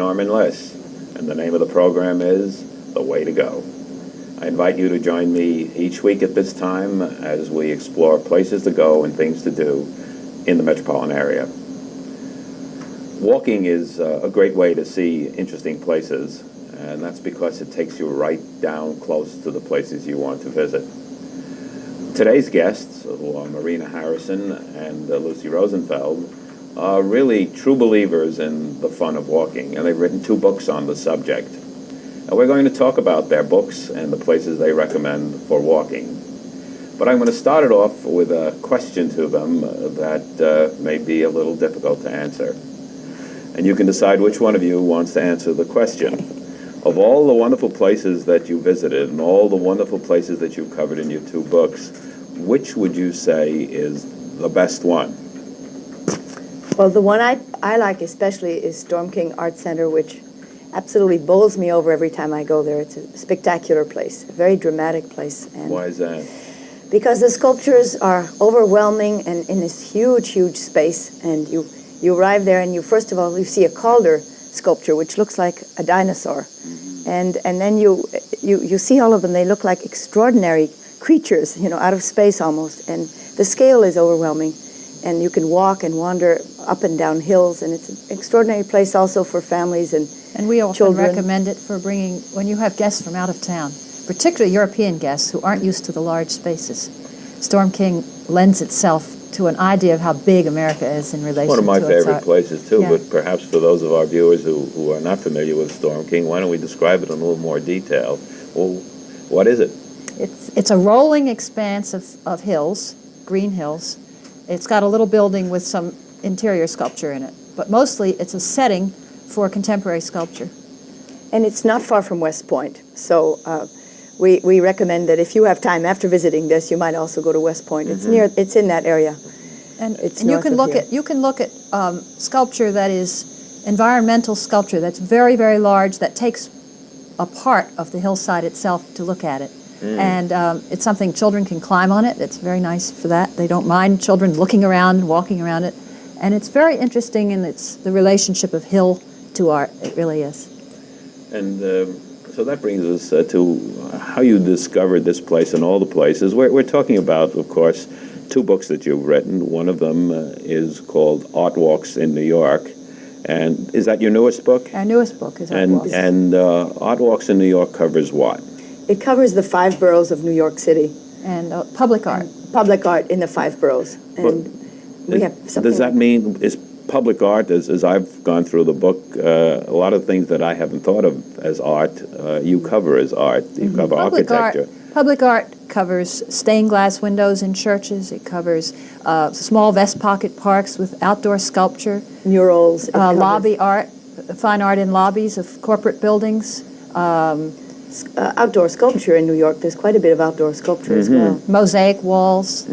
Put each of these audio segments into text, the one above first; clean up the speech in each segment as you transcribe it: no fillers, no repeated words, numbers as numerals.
Norman Liss, and the name of the program is The Way to Go. I invite you to join me each week at this time as we explore places to go and things to do in the metropolitan area. Walking is a great way to see interesting places, and that's because it takes you right down close to the places you want to visit. Today's guests, who are Marina and Lucy Rosenfeld, are really true believers in the fun of walking, and they've written 2 books on the subject. And we're going to talk about their books and the places they recommend for walking. But I'm going to start it off with a question to them that may be a little difficult to answer. And you can decide which one of you wants to answer the question. Of all the wonderful places that you visited and all the wonderful places that you covered in your 2 books, which would you say is the best one? Well, the one I like especially is Storm King Art Center, which absolutely bowls me over every time I go there. It's a spectacular place, a very dramatic place. And why is that? Because the sculptures are overwhelming and in this huge, huge space. And you arrive there and first of all, you see a Calder sculpture, which looks like a dinosaur. And then you see all of them. They look like extraordinary creatures, out of space almost. And the scale is overwhelming. And you can walk and wander up and down hills, and it's an extraordinary place also for families and we often children. recommend it for bringing, when you have guests from out of town, particularly European guests who aren't used to the large spaces. Storm King lends itself to an idea of how big America is in relation to One of my its favorite art. places, too, Yeah. but perhaps for those of our viewers who are not familiar with Storm King, why don't we describe it in a little more detail? Well, what is it? It's a rolling expanse of hills, green hills. It's got a little building with some interior sculpture in it, but mostly it's a setting for contemporary sculpture. And it's not far from West Point, so we recommend that if you have time after visiting this, you might also go to West Point. It's in that area. And you can look at sculpture that is environmental sculpture that's very, very large, that takes a part of the hillside itself to look at it. And it's something children can climb on it. It's very nice for that. They don't mind children looking around and walking around it. And it's very interesting in the relationship of hill to art. It really is. And so that brings us to how you discovered this place and all the places. We're talking about, of course, 2 books that you've written. One of them is called Art Walks in New York. And is that your newest book? Our newest book is Art Walks. And Art Walks in New York covers what? It covers the 5 boroughs of New York City. And public art. Public art in the 5 boroughs. And we have something. Does that mean, is public art, as I've gone through the book, a lot of things that I haven't thought of as art, you cover as art. You cover architecture. Public art covers stained glass windows in churches. It covers small vest pocket parks with outdoor sculpture. Murals. Lobby art, fine art in lobbies of corporate buildings. Outdoor sculpture in New York. There's quite a bit of outdoor sculpture as well. Mosaic walls.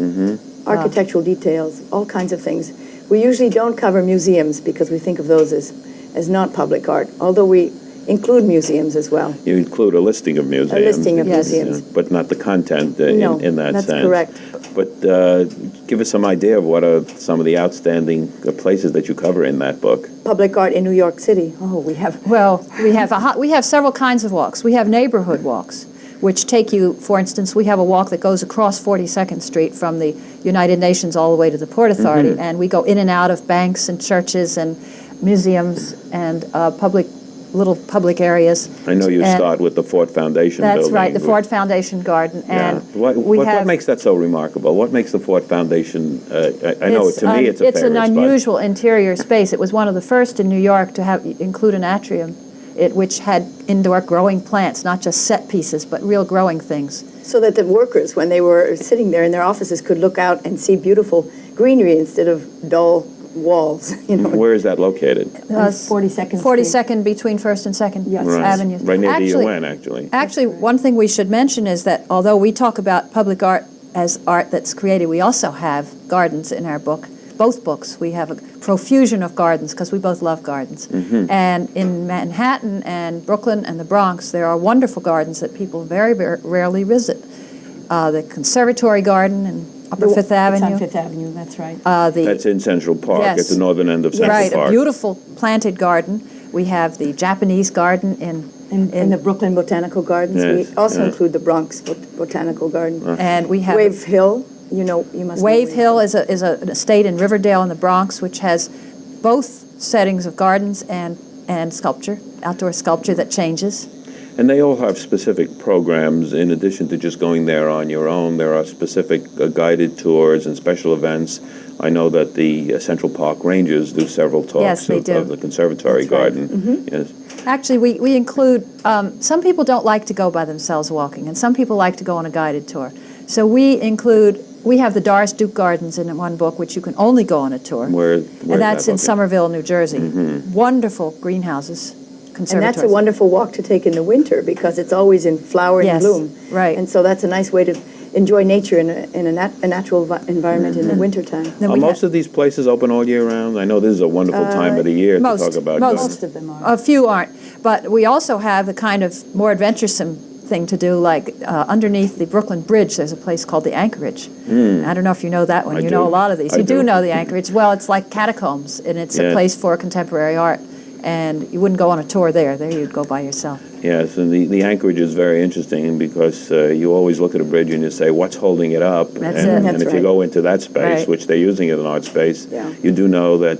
Architectural details, all kinds of things. We usually don't cover museums because we think of those as not public art, although we include museums as well. You include a listing of museums. A listing of Yes. museums. But not the content No, in that that's sense. correct. But give us some idea of what are some of the outstanding places that you cover in that book. Public art in New York City. Oh, we have. Well, we have several kinds of walks. We have neighborhood walks, which take you, for instance, we have a walk that goes across 42nd Street from the United Nations all the way to the Port Authority, and we go in and out of banks and churches and museums and little public areas. I know you start with the Ford Foundation building. That's right, the Ford Foundation garden. Yeah. And What makes that so remarkable? What makes the Ford Foundation, I know to me it's a favorite It's an spot. unusual interior space. It was one of the first in New York to include an atrium, which had indoor growing plants, not just set pieces, but real growing things. So that the workers, when they were sitting there in their offices, could look out and see beautiful greenery instead of dull walls. Where is that located? 42nd Street. 42nd between 1st and 2nd Yes. Avenues. Right near Actually- the UN, actually. Actually, one thing we should mention is that although we talk about public art as art that's created, we also have gardens in our book. Both books, we have a profusion of gardens because we both love gardens. And in Manhattan and Brooklyn and the Bronx, there are wonderful gardens that people very, very rarely visit. The Conservatory Garden in Upper Fifth Avenue. It's on Fifth Avenue, that's right. That's in Central Park, Yes. at the northern end of Central Right, Park. a beautiful planted garden We have the Japanese garden in the Brooklyn Botanical Gardens. Yes, We also yeah. include the Bronx Botanical Garden. and we have Wave Hill, you must know Wave Hill is an estate in Riverdale in the Bronx, which has both settings of gardens and sculpture, outdoor sculpture that changes. And they all have specific programs in addition to just going there on your own. There are specific guided tours and special events. I know that the Central Park Rangers do several talks Yes, they do. of the conservatory That's right. garden. Yes. Actually, we include, some people don't like to go by themselves walking, and some people like to go on a guided tour. So we have the Doris Duke Gardens in one book, which you can only go on a tour. Where's And that's that in located? Somerville, New Jersey. Wonderful greenhouses, And conservatories. that's a wonderful walk to take in the winter because it's always in flower and Yes, bloom. right. And so that's a nice way to enjoy nature in a natural environment in the wintertime. Then Are we most have- of these places open all year round? I know this is a wonderful time of the year to most- talk about most. gardens. Most of them are. A few aren't, but we also have the kind of more adventuresome thing to do, like underneath the Brooklyn Bridge, there's a place called the Anchorage. I don't know if you know that one. I You do. know a lot of these. I You do do. know the Anchorage. Well, it's like catacombs, and it's a Yes. place for contemporary art. And you wouldn't go on a tour there. There you'd go by yourself. Yes, and the anchorage is very interesting because you always look at a bridge and you say, what's holding it up? That's and, it. And That's if you right. go into that space, Right. which they're using as an art space, Yeah. you do know that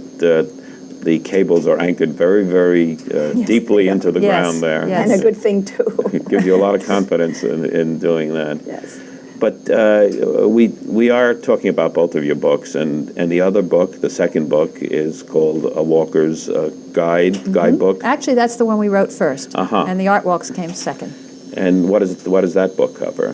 the cables are anchored very, very deeply into the Yes, ground there. yes. And a good thing, too. It gives you a lot of confidence in doing that. Yes. But we are talking about both of your books, and the other book, the second book, is called A Walker's Guidebook. Actually, that's the one we wrote first. Uh-huh. And the art walks came second. And what does that book cover?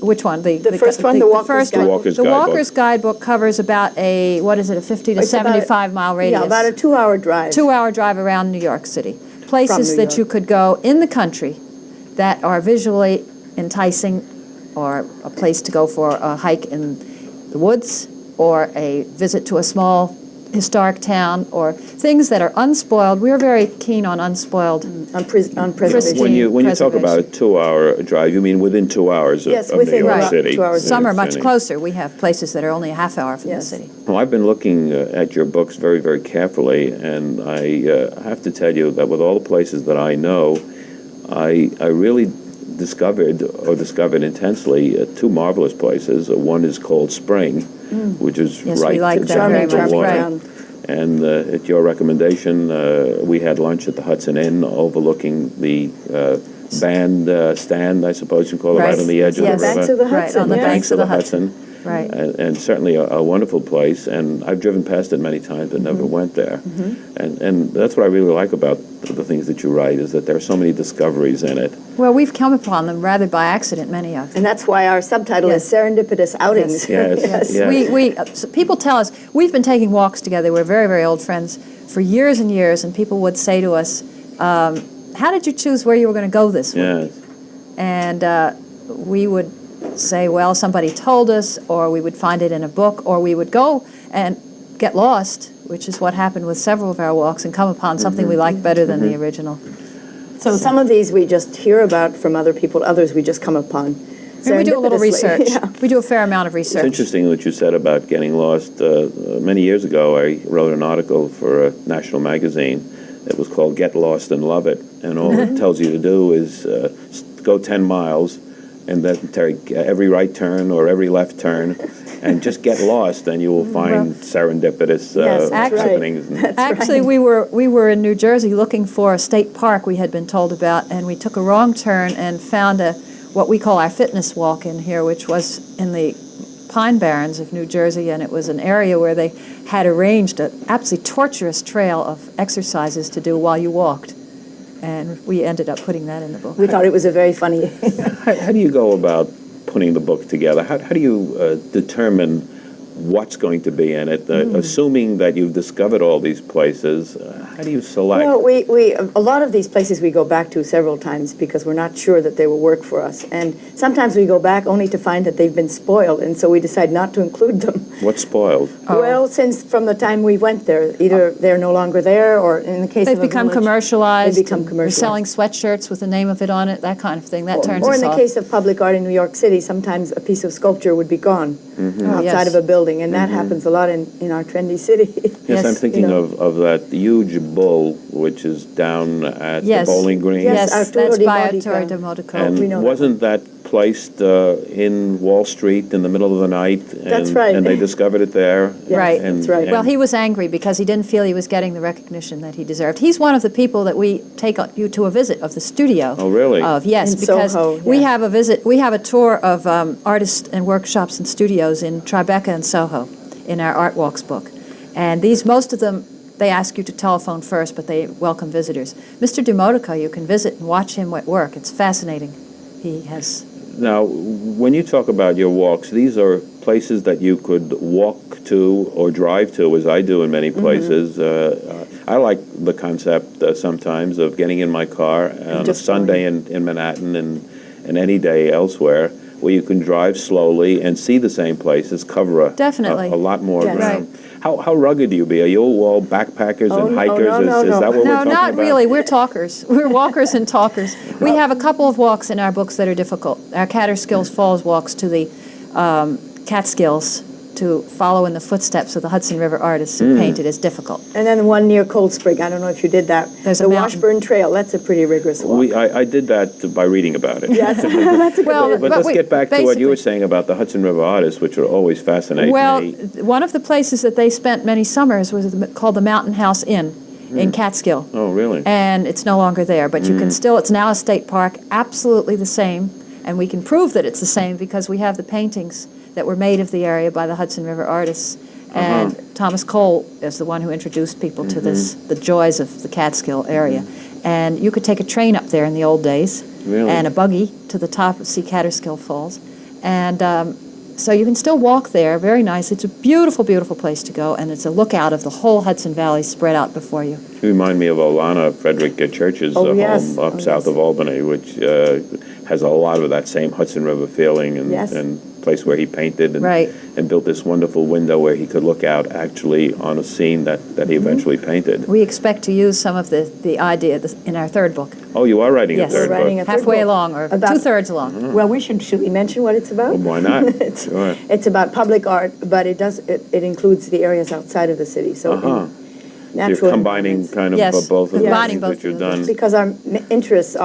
Which one? The first one, the Walker's first one. Guidebook. Walker's The Guidebook. Walker's Guidebook covers about a 50 to It's about 75 mile radius. Yeah, about a 2-hour drive. 2-hour drive around New York City. Places New that York. you could go in the country that are visually enticing, or a place to go for a hike in the woods, or a visit to a small historic town, or things that are unspoiled. We're very keen on unspoiled. On preservation. When you talk preservation. about a 2-hour drive, you mean within 2 hours of, Yes, of New within York about City? 2 hours. Some are New York much City. closer. We have places that are only a half hour from Yes. the city. Well, I've been looking at your books very, very carefully, and I have to tell you that with all the places that I know, I really discovered intensely two marvelous places. One is called Spring, which is Yes, we right like to that down very at the much, water. right. And at your recommendation, we had lunch at the Hudson Inn overlooking the band stand, I suppose you call it, right Right. on the edge Yes. of the Banks river. of the Right, Hudson. on the yes. banks of the Hudson. Hudson. Right. And certainly a wonderful place, and I've driven past it many times but never went there. And that's what I really like about the things that you write, is that there are so many discoveries in it. Well, we've come upon them rather by accident, many of them. And that's why our subtitle Yes. is Serendipitous Outings. Yes, yes. People tell us, we've been taking walks together, we're very, very old friends, for years and years, and people would say to us, how did you choose where you were going to go this week? Yes. And we would say, well, somebody told us, or we would find it in a book, or we would go and get lost, which is what happened with several of our walks, and come upon something we liked better than the original. So some of these we just hear about from other people, others we just come upon. And we do a little serendipitously. research. Yeah. We do a fair amount of It's research. interesting what you said about getting lost. Many years ago, I wrote an article for a national magazine. It was called Get Lost and Love It. And all it tells you to do is go 10 miles and then take every right turn or every left turn and just get lost, and you will find serendipitous Yes, that's right. happenings. Actually, we were in New Jersey looking for a state park we had been told about, and we took a wrong turn and found what we call our fitness walk in here, which was in the Pine Barrens of New Jersey, and it was an area where they had arranged an absolutely torturous trail of exercises to do while you walked. And we ended up putting that in the book. We thought it was a very funny. How do you go about putting the book together? How do you determine what's going to be in it? Assuming that you've discovered all these places, how do you select? Well, a lot of these places we go back to several times because we're not sure that they will work for us. And sometimes we go back only to find that they've been spoiled, and so we decide not to include them. What's spoiled? Well, since from the time we went there, either they're no longer there, or in the case They've of a become village, commercialized. They become They're commercialized. selling sweatshirts with the name of it on it, that kind of thing. That turns Or us in the off. case of public art in New York City, sometimes a piece of sculpture would be gone outside yes. of a building. building, and that happens a lot in our trendy city. Yes, I'm thinking You know. of that huge bull, which is down at Yes. the bowling green. Yes, Yes, Arturo that's di by Modica. Arturo de Modico. We know And that wasn't that placed in Wall Street in the middle of the night? That's and, right. And they discovered it there? Yes, Right. that's right. Well, he was angry because he didn't feel he was getting the recognition that he deserved. He's one of the people that we take you to a visit of the studio. Oh, really? Yes, In because Soho, we yeah. have a visit. We have a tour of artists and workshops and studios in Tribeca and Soho in our Art Walks book, and most of them. They ask you to telephone first, but they welcome visitors. Mr. de Modica, you can visit and watch him at work. It's fascinating. He has. Now, when you talk about your walks, these are places that you could walk to or drive to, as I do in many places. I like the concept sometimes of getting in my car on a just Sunday in Manhattan and any day elsewhere, where you can drive slowly and see the same places, cover Definitely. a lot more Yes. ground. How rugged do you be? Are you all backpackers Oh, and no, hikers? no, Is no. that what we're No, talking not about? really. We're talkers. We're walkers and talkers. We have a couple of walks in our books that are difficult. Our Catterskills Falls walks to the Catskills to follow in the footsteps of the Hudson River artists who painted is difficult. And then the one near Cold Spring, I don't know if you did that. There's the a mountain. Washburn Trail, that's a pretty rigorous walk. I did that by reading about it. Yes, that's a good Well, way to But put let's we- get back to what you were basically- saying about the Hudson River artists, which are always fascinating Well, me. one of the places that they spent many summers was called the Mountain House Inn in Catskill. Oh, really? And it's no longer there, but you can still, it's now a state park, absolutely the same, and we can prove that it's the same because we have the paintings that were made of the area by the Hudson River artists. And Thomas Cole is the one who introduced people to this, the joys of the Catskill area. And you could take a train up there in the old days, Really? and a buggy to the top of Catterskill Falls. And so you can still walk there, very nice. It's a beautiful, beautiful place to go, and it's a lookout of the whole Hudson Valley spread out before you. You remind me of Olana Frederick Church's Oh, home yes. up Oh, south yes. of Albany, which has a lot of that same Hudson River feeling and, Yes. and place where he painted and, Right. and built this wonderful window where he could look out actually on a scene that he eventually painted. We expect to use some of the idea in our third book. Oh, you are writing Yes. a third We're writing book? a third Halfway book. along, or About- two-thirds along. Well, should we mention what it's about? Well, why not? it's, Sure. it's about public art, but it includes the areas outside of the city. So Uh-huh. in You're natural combining environments. kind of Yes, both of the combining things both that you've of those. done. Because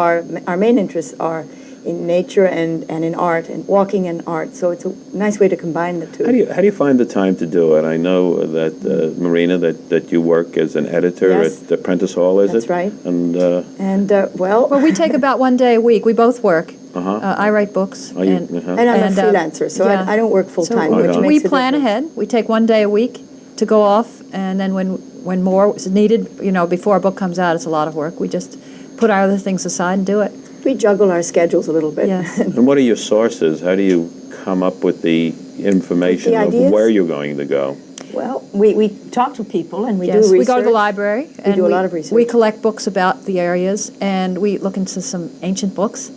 our main interests are in nature and in art, and walking and art. So it's a nice way to combine the two. How do you find the time to do it? I know that Marina, that you work as an editor Yes. at Apprentice Hall, is That's it? right. And And Well, we take about one day a week. We both work. Uh-huh. I write books. Are you- and, uh-huh. and I'm And, a freelancer, so yeah. I don't work full So time, Oh, which no. makes we a plan difference. ahead. We take one day a week to go off, and then when more is needed, before a book comes out, it's a lot of work. We just put our other things aside and do it. We juggle our schedules a little bit. Yeah. And what are your sources? How do you come up with the information With the of ideas? where you're going to go? Well, we talk to people and we do Yes, research. we go to the library. We and do a lot of research. We collect books about the areas, and we look into some ancient books.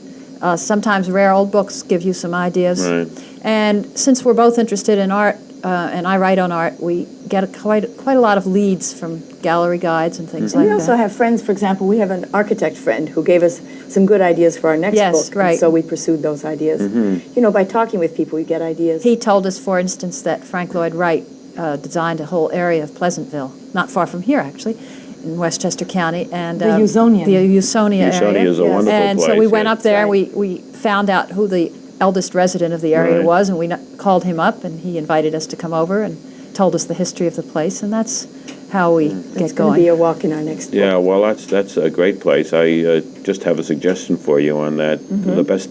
Sometimes rare old books give you some ideas. Right. And since we're both interested in art, and I write on art, we get quite a lot of leads from gallery guides and things We like also that. have friends, for example, we have an architect friend who gave us some good ideas for our next Yes, book. right. And so we pursued those ideas. By talking with people, you get ideas. He told us, for instance, that Frank Lloyd Wright designed a whole area of Pleasantville, not far from here, actually, in Westchester County. And The Usonian. The Usonia Usonia area. is a Yes. wonderful And place. so we went yeah. up there, That's and we found out who the eldest resident of the area Right. was, and we called him up, and he invited us to come over and told us the history of the place, and that's how we It's get going to going. be a walk in our next book. Yeah, well, that's a great place. I just have a suggestion for you on that. The best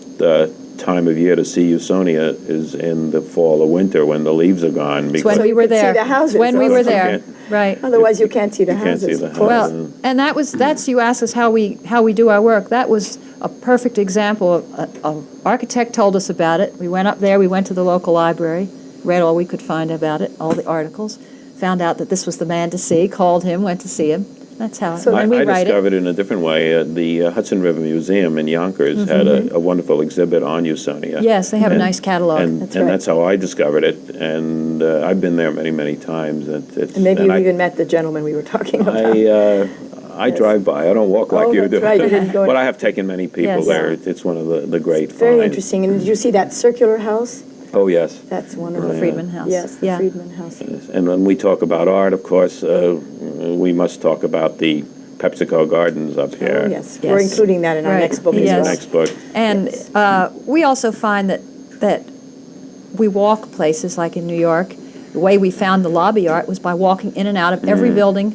time of year to see Usonia is in the fall or winter when the leaves are gone. It's Because when So we you were could see there. the houses When we also. were there, You right. Otherwise, you can't see the You can't houses. see the of course. houses. Well, and that's you asked us how we do our work. That was a perfect example of an architect told us about it. We went up there, we went to the local library, read all we could find about it, all the articles, found out that this was the man to see, called him, went to see him. That's how. So and we I write it. discovered in a different way. The Hudson River Museum in Yonkers had a wonderful exhibit on Usonia. Yes, they have a And- nice catalog. And, That's and right. that's how I discovered it. And I've been there many, many times. It's, And maybe you I, even met the gentleman we were talking about. I drive by. I don't walk like Oh, you that's do. right, you didn't go But in. I have taken many people Yes. there. It's one of the great Very finds. interesting. And did you see that circular house? Oh, yes. That's one of The the Friedman House. Yes, the Yeah. Friedman House. And when we talk about art, of course, we must talk about the PepsiCo Gardens up here. Oh, yes. We're Yes. including that in our Right. next book In as the Yes. well. next book. And we also find that we walk places like in New York. The way we found the lobby art was by walking in and out of every building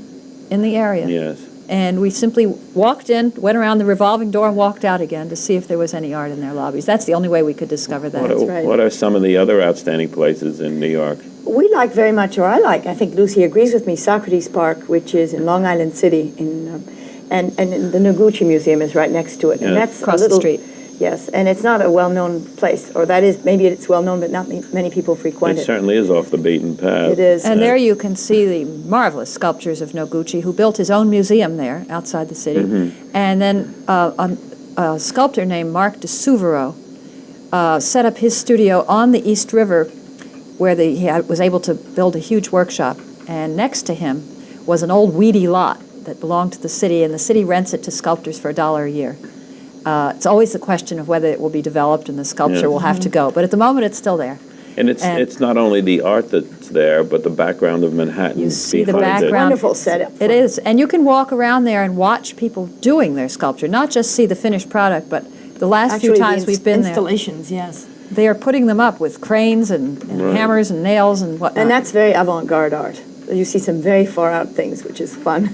in the area. Yes. And we simply walked in, went around the revolving door, and walked out again to see if there was any art in their lobbies. That's the only way we could discover that. right. What are some of the other outstanding places in New York? We like very much, or I think Lucy agrees with me, Socrates Park, which is in Long Island City, and the Noguchi Museum is right next to it. Yeah. And that's Across a little, the street. Yes, and it's not a well-known place, or that is, maybe it's well-known, but not many people frequent It it. certainly is off the beaten path. It is. And there you can see the marvelous sculptures of Noguchi, who built his own museum there outside the city. And then a sculptor named Mark de Souvero set up his studio on the East River, where was able to build a huge workshop. And next to him was an old weedy lot that belonged to the city, and the city rents it to sculptors for $1 a year. It's always the question of whether it will be developed and the sculpture Yeah. will have to go. But at the moment, it's still there. And it's not only the art that's there, but the background of Manhattan. You see the behind it. background. Wonderful setup. It is. And you can walk around there and watch people doing their sculpture, not just see the finished product, but the last few Actually, times the we've been there, installations, yes. they are putting them up with cranes and Right. hammers and nails and whatnot. And that's very avant-garde art. You see some very far-out things, which is fun.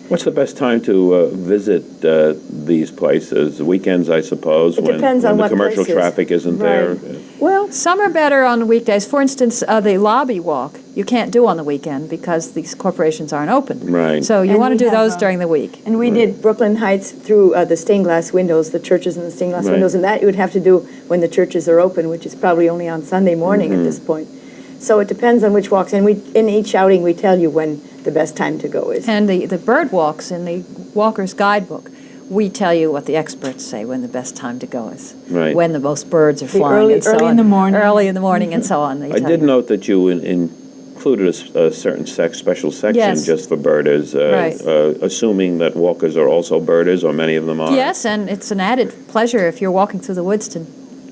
What's the best time to visit these places? Weekends, I suppose, It when, depends when on the what commercial places. traffic isn't there. Right. Well, Some are better on weekdays. For instance, the lobby walk you can't do on the weekend because these corporations aren't open. Right. So you And want to we do have, those during the week. and we did Brooklyn Heights through the stained glass windows, the churches and the stained glass Right. windows, and that you would have to do when the churches are open, which is probably only on Sunday morning at this point. So it depends on which walks, and in each outing we tell you when the best time to go is. And the bird walks in the Walker's Guidebook, we tell you what the experts say when the best time to go is. Right. When the most birds are The flying early- and so early in on. the morning. Early in the morning and so on. They I tell did you. note that you included a certain special section Yes. just for birders, Right. assuming that walkers are also birders, or many of them are. Yes, and it's an added pleasure if you're walking through the woods to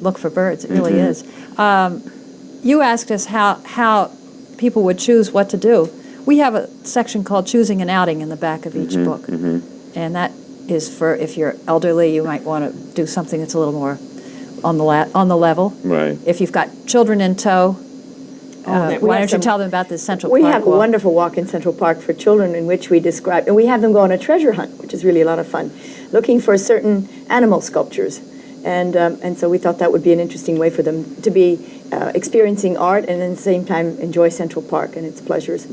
look for birds. It really is. You asked us how people would choose what to do. We have a section called Choosing an Outing in the back of each book. And that is for if you're elderly, you might want to do something that's a little more on the level. Right. If you've got children in tow, we why have don't you some- tell them about the Central We Park have a walk? wonderful walk in Central Park for children in which we describe, and we have them go on a treasure hunt, which is really a lot of fun, looking for certain animal sculptures. And so we thought that would be an interesting way for them to be experiencing art and at the same time enjoy Central Park and its pleasures.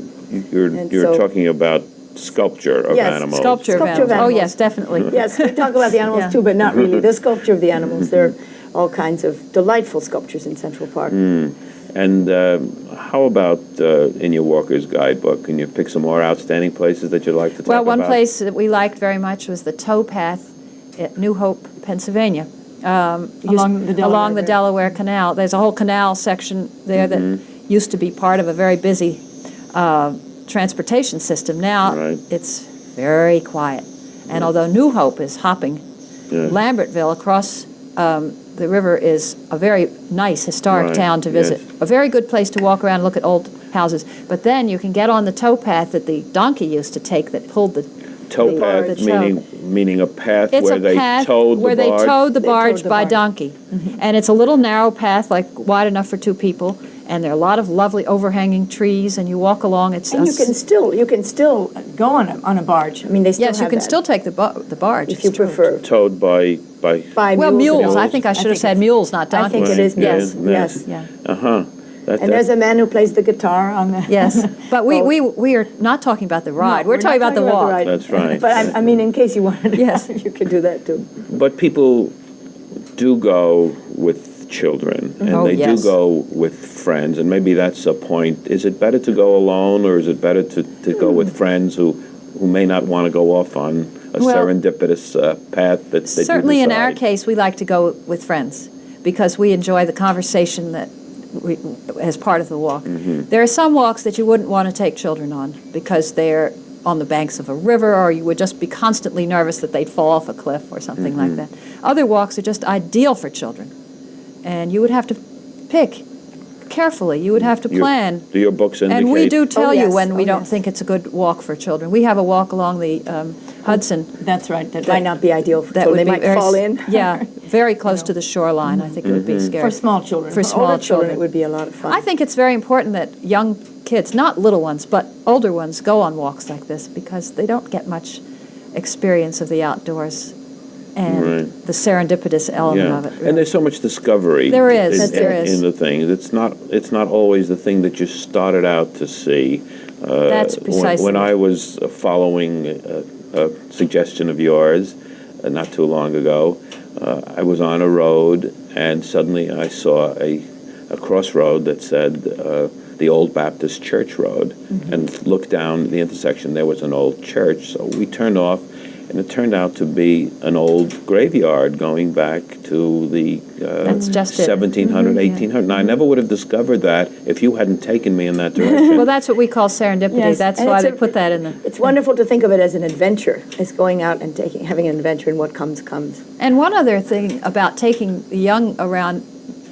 You're And you're so- talking about sculpture of Yes, animals. Sculpture of Sculpture of animals. Oh, animals. yes, definitely. Yes, we talk about the animals Yeah. too, but not really. The sculpture of the animals. There are all kinds of delightful sculptures in Central Park. And how about in your Walker's Guidebook? Can you pick some more outstanding places that you'd like to talk Well, about? one place that we liked very much was the tow path at New Hope, Pennsylvania. Along the Delaware Along the River. Delaware Canal. There's a whole canal section there that used to be part of a very busy transportation system. Now Right. it's very quiet. And although New Hope is hopping, Yeah. Lambertville across the river is a very nice historic Right, town to visit. yes. A very good place to walk around and look at old houses. But then you can get on the tow path that the donkey used to take that pulled the Towpath, the tow. meaning a path It's where a they path towed where the they barge. towed the They towed barge the by barge. donkey. And it's a little narrow path, like wide enough for two people, and there are a lot of lovely overhanging trees, and you walk along. It's And you can still go on a barge. I mean, they still yes, you have can that, still take the barge. if you it's true. prefer. Towed by By Well, mules. I and think I should have think said it's- mules, not I donkeys. think it is Right, mules. yeah, Yes. Yeah. uh-huh. And there's a man who plays the guitar on the. Yes, but Oh. we are not talking about the ride. No, we're talking not about the walk. ride. That's right. But I mean, in case you wanted to, Yes. you could do that too. But people do go with children, and Oh, they yes. do go with friends, and maybe that's a point. Is it better to go alone, or is it better to go with friends who may not want to go off on a Well, serendipitous path that you Certainly in our decide? case, we like to go with friends because we enjoy the conversation that as part of the walk. There are some walks that you wouldn't want to take children on because they're on the banks of a river, or you would just be constantly nervous that they'd fall off a cliff or something like that. Other walks are just ideal for children, and you would have to pick carefully. You would have to plan. Do your books indicate? And we do tell you yes. when we Oh, don't yes. think it's a good walk for children. We have a walk along the Hudson. That's right. That might not be ideal for That children. would They be might very fall s- in. Yeah, very close to the shoreline. I think it would be scary. For small children. For small older children, children. it would be a lot of fun. I think it's very important that young kids, not little ones, but older ones, go on walks like this because they don't get much experience of the outdoors and Right. the serendipitous element Yeah, of it. and there's so much discovery. There is, there is. in the things. It's not always the thing that you started out to see. That's precisely. When I was following a suggestion of yours, not too long ago, I was on a road and suddenly I saw a crossroad that said the Old Baptist Church Road, and looked down the intersection. There was an old church, so we turned off. And it turned out to be an old graveyard going back to the That's just it. 1700, 1800. Now, I never would have discovered that if you hadn't taken me in that direction. Well, that's what we call serendipity. Yes, That's and why it's they a- put that in the... It's wonderful to think of it as an adventure, as going out and having an adventure, and what comes, comes. And one other thing about taking the young around,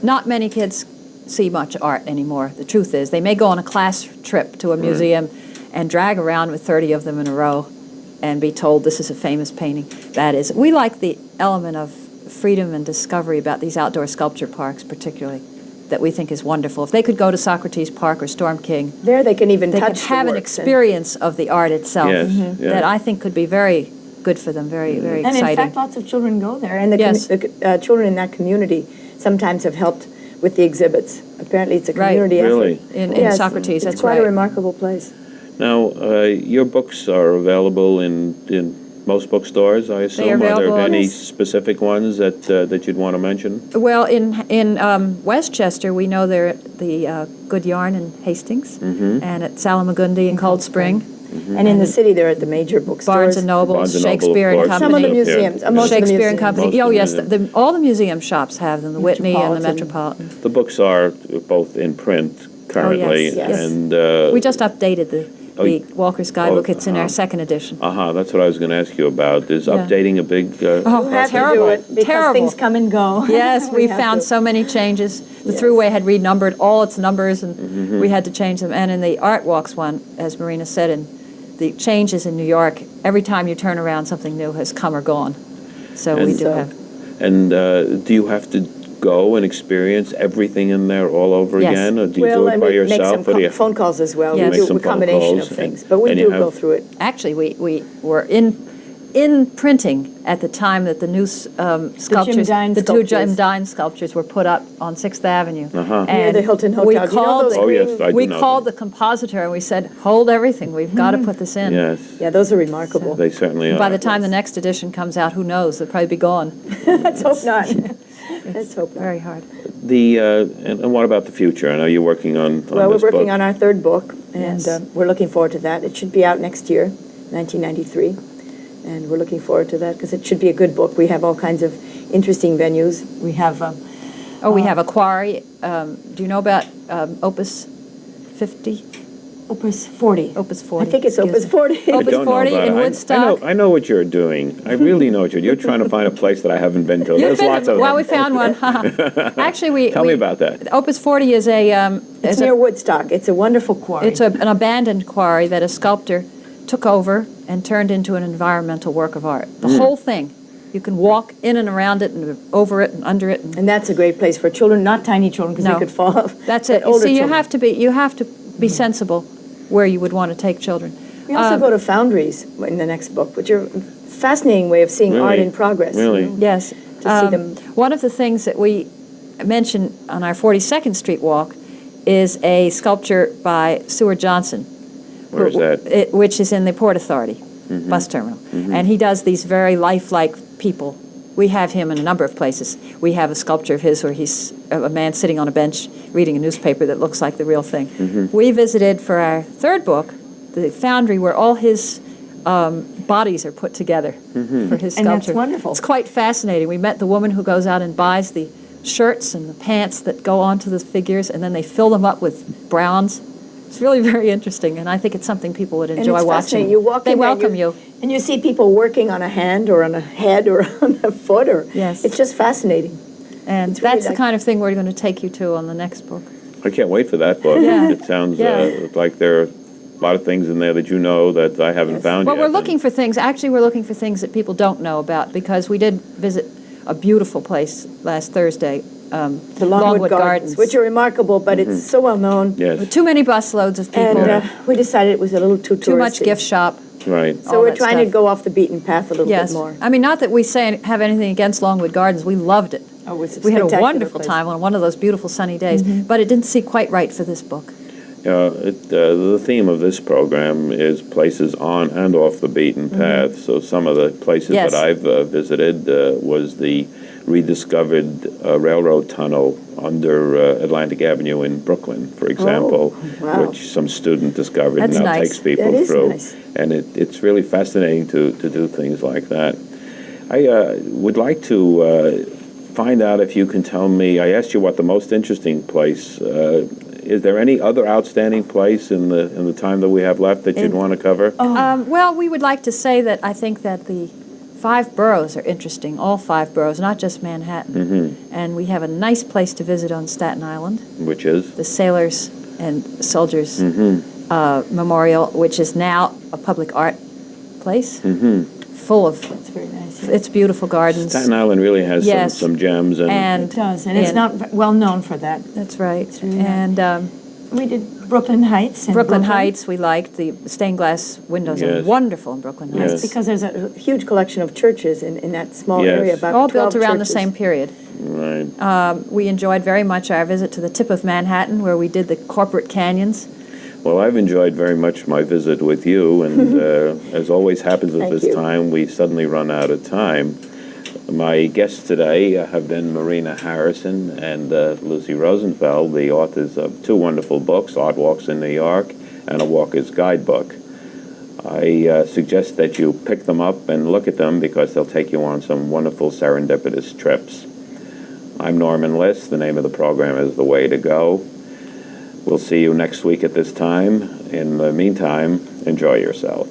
not many kids see much art anymore. The truth is, they may go on a class trip to a museum and drag around with 30 of them in a row and be told this is a famous painting. That is. We like the element of freedom and discovery about these outdoor sculpture parks particularly, that we think is wonderful. If they could go to Socrates Park or Storm King, There they can even they touch could have the an works and- experience of the art itself Yes, mhm. yeah. that I think could be very good for them, very, very And exciting. in fact, lots of children go there, and the Yes. children in that community sometimes have helped with the exhibits. Apparently, it's a Right. community effort. Really? in Yes, Socrates, it's that's quite right. a remarkable place. Now, your books are available in most bookstores, I assume. Are available, there any yes. specific ones that you'd want to mention? Well, in Westchester, we know they're at the Good Yarn in Hastings, and at Salamagundi in Cold Spring, And in the city, they're at the major bookstores. Barnes and Noble, Barnes and Noble, of Shakespeare and course. Company. Some of the Yeah. museums, most of the Shakespeare and museums. Company. Most of Oh, the yes, museums. all the museum shops have them. The Whitney and the Metropolitan. Metropolitan. The books are both in print currently, yes. and We just updated the Walker's Guidebook. It's in our second edition. that's what I was going to ask you about. Is Yeah. updating a big? Oh, You have terrible! to do it because Terrible. things come and go. Yes, we have found to. so many changes. The Yes. Thruway had renumbered all its numbers, and we had to change them. And in the Art Walks one, as Marina said, in the changes in New York, every time you turn around, something new has come or gone. So we And do so- have. And do you have to go and experience everything in there all over Yes. again, or do you Well, do it and by we make yourself? some Or do you, phone calls as well. Yes. We Make do some a phone combination calls of things, and- but we and do you go have- through it. Actually, we were in printing at the time that the new sculptures, Dine the two Jim sculptures. Dine sculptures were put up on 6th Avenue. Uh-huh. And Near the Hilton we Hotel. Do you know called those the- Oh, yes, I do we know called them. the compositor and we said, hold everything, we've got to put this in. Yes, Yeah, those are remarkable. they certainly are. By the time the next edition comes out, who knows, they'll probably be gone. Let's hope not. Let's hope not. Very hard. And what about the future? I know you're working on Well, we're this working book. on our third book, and Yes. we're looking forward to that. It should be out next year, 1993, and we're looking forward to that because it should be a good book. We have all kinds of interesting venues. We have Oh, we have a quarry. Do you know about Opus 50? Opus 40. Opus 40. I think it's excuse Opus me. 40. I Opus don't know 40 about in it. Woodstock. I know what you're doing. I really know what you're trying to find a place that I haven't been to. You've There's been lots to- of well, them. we found one. Actually, Tell me about that. Opus 40 is a It's near Woodstock. It's a wonderful quarry. it's an abandoned quarry that a sculptor took over and turned into an environmental work of art. The whole thing. You can walk in and around it and over it and under it. And that's a great place for children, not tiny children, because No. they could fall off. That's but it. You older see, you children. have to be sensible where you would want to take children. We also go to foundries in the next book, which are a fascinating way of seeing art Really? in progress. Really? Yes. To see them. One of the things that we mentioned on our 42nd Street walk is a sculpture by Seward Johnson. Where's that? Which is in the Port Authority bus terminal. And he does these very lifelike people. We have him in a number of places. We have a sculpture of his where he's a man sitting on a bench reading a newspaper that looks like the real thing. We visited for our third book the foundry where all his bodies are put together for his And sculpture. that's wonderful. It's quite fascinating. We met the woman who goes out and buys the shirts and the pants that go onto the figures, and then they fill them up with browns. It's really very interesting, and I think it's something people would And enjoy it's watching. fascinating. You walk they in there, welcome you. And you see people working on a hand or on a head or on a foot. Or Yes. It's just fascinating. And It's really that's the like- kind of thing we're going to take you to on the next book. I can't wait for that book. Yeah. It sounds Yeah. like there are a lot of things in there that you know that I haven't found Well, yet. we're looking for things, actually we're looking for things that people don't know about, because we did visit a beautiful place last Thursday, The Longwood Gardens, which are remarkable, but it's so well known. Yes, Too many busloads of people, And we decided it was a little too touristy. too much gift shop. right. So all we're that trying to stuff. go off the beaten path a little Yes. bit more. I mean, not that we have anything against Longwood Gardens. We loved it. Oh, it's a We had a spectacular wonderful place. time on one of those beautiful sunny days, but it didn't seem quite right for this book. The theme of this program is places on and off the beaten path. So some of the places Yes. that I've visited was the rediscovered railroad tunnel under Atlantic Avenue in Brooklyn, for example, wow. which some student discovered That's and now nice. takes people That is through. nice. And it's really fascinating to do things like that. I would like to find out if you can tell me, I asked you what the most interesting place, is there any other outstanding place in the time that we have left that you'd want to cover? Well, we would like to say that I think that the 5 boroughs are interesting, all 5 boroughs, not just Manhattan. And we have a nice place to visit on Staten Island, Which is? the Sailors and Soldiers Memorial, which is now a public art place, full of, It's very nice. it's beautiful gardens. Staten Island really has Yes. some gems. And It does, and it's not well known for that. That's right. really nice. And We did Brooklyn Heights. And Brooklyn Heights, we liked. The stained glass windows Yes. are wonderful in Brooklyn Yes. Heights. Because there's a huge collection of churches in that small Yes. area, about All 12 built around the churches. same period. Right. We enjoyed very much our visit to the tip of Manhattan, where we did the corporate canyons. Well, I've enjoyed very much my visit with you, and as always happens at Thank this you. time, we suddenly run out of time. My guests today have been Marina Harrison and Lucy Rosenfeld, the authors of 2 wonderful books, Art Walks in New York and A Walker's Guidebook. I suggest that you pick them up and look at them because they'll take you on some wonderful serendipitous trips. I'm Norman Liss. The name of the program is The Way to Go. We'll see you next week at this time. In the meantime, enjoy yourself.